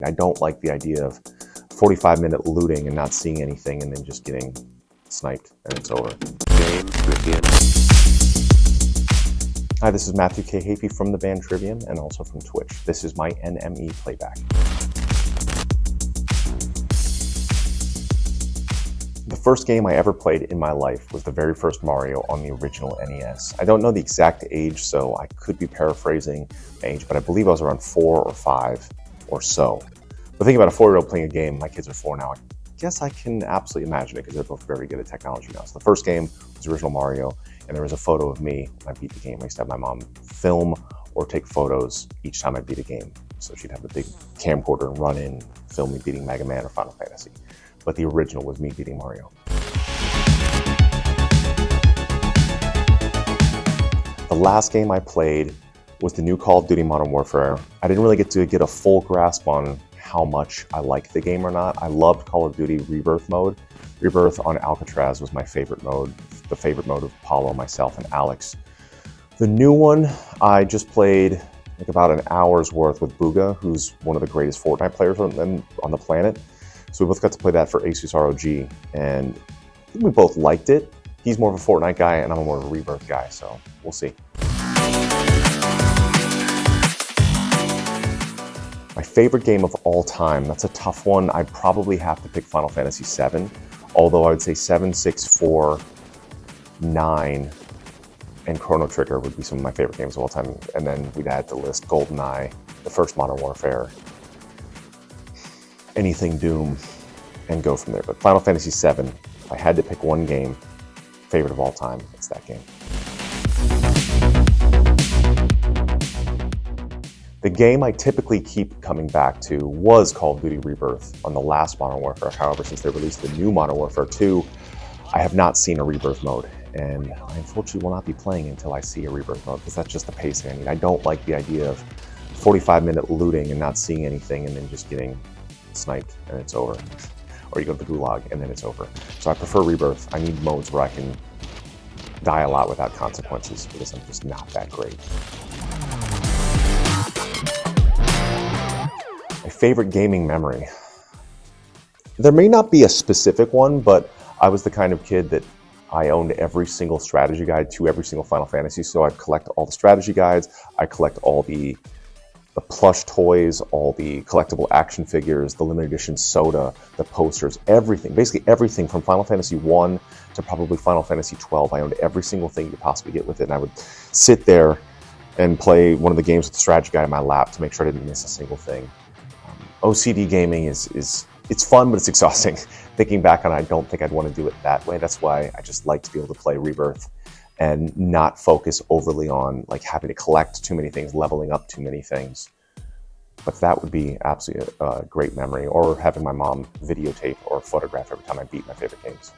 I don't like the idea of 45-minute looting and not seeing anything and then just getting sniped and it's over. Game begin. Hi, this is Matt Heafy from the band Trivium and also from Twitch. This is my NME Playback. The first game I ever played in my life was the very first Mario on the original NES. I don't know the exact age, so I could be paraphrasing age, but I believe I was around 4 or 5 or so. But thinking about a 4-year-old playing a game, my kids are 4 now, I guess I can absolutely imagine it because they're both very good at technology now. So the first game was the original Mario, and there was a photo of me when I beat the game. I used to have my mom film or take photos each time I beat a game. So she'd have the big camcorder and run in, film me beating Mega Man or Final Fantasy. But the original was me beating Mario. The last game I played was the new Call of Duty Modern Warfare. I didn't really get to get a full grasp on how much I liked the game or not. I loved Call of Duty Rebirth mode. Rebirth on Alcatraz was my favorite mode, the favorite mode of Paulo, myself, and Alex. The new one, I just played like about an hour's worth with Booga, who's one of the greatest Fortnite players on the planet. So we both got to play that for Asus ROG, and I think we both liked it. He's more of a Fortnite guy, and I'm more of a Rebirth guy, so we'll see. My favorite game of all time, that's a tough one. I'd probably have to pick Final Fantasy VII, although I would say 7, 6, 4, 9, and Chrono Trigger would be some of my favorite games of all time. And then we'd add to the list GoldenEye, the first Modern Warfare, anything Doom, and go from there. But Final Fantasy VII, if I had to pick one game, favorite of all time, it's that game. The game I typically keep coming back to was Call of Duty Rebirth on the last Modern Warfare. However, since they released the new Modern Warfare 2, I have not seen a Rebirth mode. And I unfortunately will not be playing until I see a Rebirth mode, because that's just the pacing I need. I don't like the idea of 45-minute looting and not seeing anything and then just getting sniped and it's over. Or you go to the gulag and then it's over. So I prefer Rebirth. I need modes where I can die a lot without consequences, because I'm just not that great. My favorite gaming memory. There may not be a specific one, but I was the kind of kid that I owned every single strategy guide to every single Final Fantasy. So I'd collect all the strategy guides, I collect all the plush toys, all the collectible action figures, the limited edition soda, the posters, everything, basically everything from Final Fantasy 1 to probably Final Fantasy 12. I owned every single thing you could possibly get with it, and I would sit there and play one of the games with the strategy guide in my lap to make sure I didn't miss a single thing. OCD gaming it's fun, but it's exhausting. Thinking back on it, I don't think I'd want to do it that way. That's why I just like to be able to play Rebirth and not focus overly on like having to collect too many things, leveling up too many things. But that would be absolutely a great memory, or having my mom videotape or photograph every time I beat my favorite games.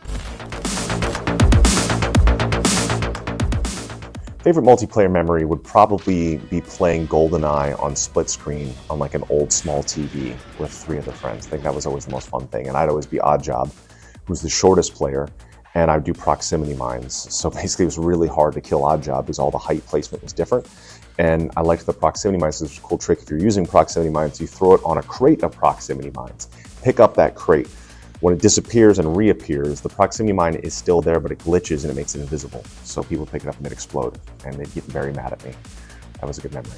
Favorite multiplayer memory would probably be playing GoldenEye on split screen on like an old small TV with 3 other friends. I think that was always the most fun thing. And I'd always be Oddjob, who's the shortest player, and I'd do proximity mines. So basically it was really hard to kill Oddjob because all the height placement was different. And I liked the proximity mines. It's a cool trick. If you're using proximity mines, you throw it on a crate of proximity mines. Pick up that crate. When it disappears and reappears, the proximity mine is still there, but it glitches and it makes it invisible. So people pick it up and it explode, and they'd get very mad at me. That was a good memory.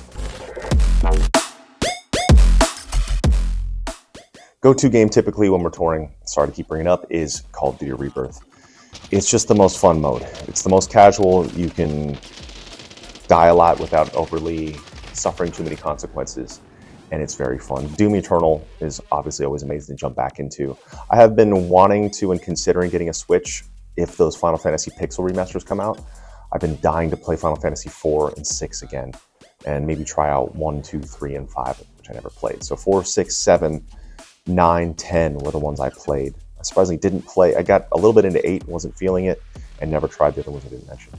Go-to game typically when we're touring, sorry to keep bringing it up, is Call of Duty Rebirth. It's just the most fun mode. It's the most casual. You can die a lot without overly suffering too many consequences, and it's very fun. Doom Eternal is obviously always amazing to jump back into. I have been wanting to and considering getting a Switch if those Final Fantasy Pixel remasters come out. I've been dying to play Final Fantasy 4 and 6 again, and maybe try out 1, 2, 3, and 5, which I never played. So 4, 6, 7, 9, 10 were the ones I played. I surprisingly didn't play. I got a little bit into 8, wasn't feeling it, and never tried the other ones I didn't mention.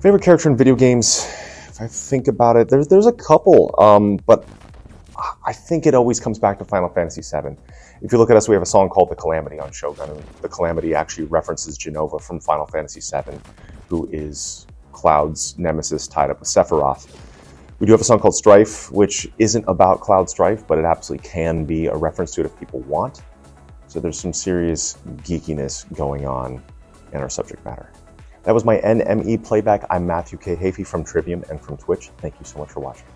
Favorite character in video games, if I think about it, there's a couple, but I think it always comes back to Final Fantasy VII. If you look at us, we have a song called The Calamity on Shogun, and The Calamity actually references Jenova from Final Fantasy VII, who is Cloud's nemesis tied up with Sephiroth. We do have a song called Strife, which isn't about Cloud Strife, but it absolutely can be a reference to it if people want. So there's some serious geekiness going on in our subject matter. That was my NME Playback. I'm Matthew K. Heafy from Trivium and from Twitch. Thank you so much for watching.